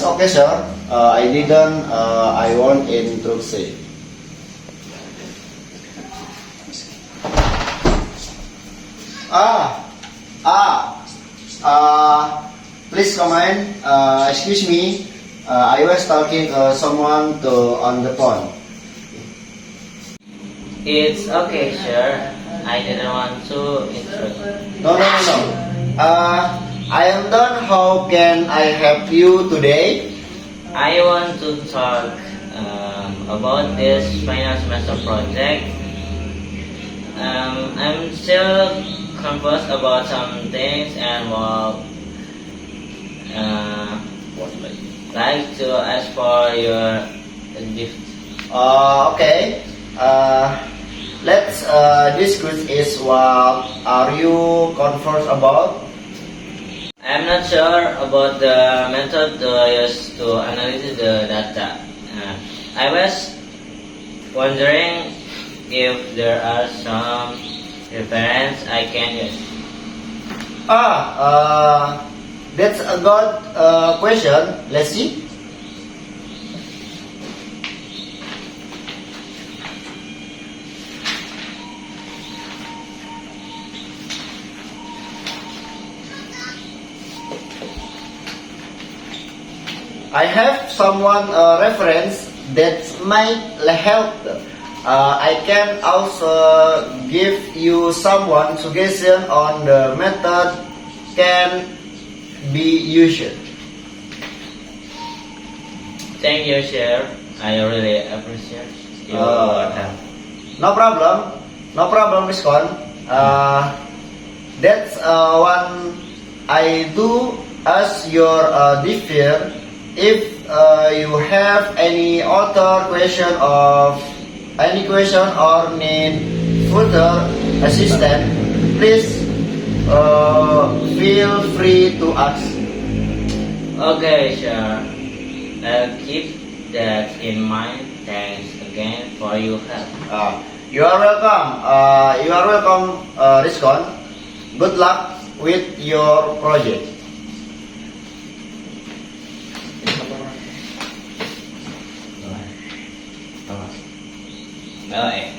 It's okay, sir. I won't intrude. Ah, ah, please come in. Excuse me. I was talking someone on the phone. It's okay, sir. I didn't want to intrude. No, no, no, no. I am done. How can I help you today? I want to talk about this final semester project. I'm still confused about some things and would like to ask for your gift. Okay. Let's discuss is what are you confused about? I'm not sure about the method used to analyze the data. I was wondering if there are some reference I can use. That's a good question. Let's see. I have someone reference that might help. I can also give you someone suggestion on the method can be used. Thank you, sir. I really appreciate your help. No problem. No problem, Rizkon. That's one I do as your differ. If you have any other question or need further assistance, please feel free to ask. Okay, sure. I'll keep that in mind. Thanks again for your help. You are welcome. Rizkon. Good luck with your project. Bye.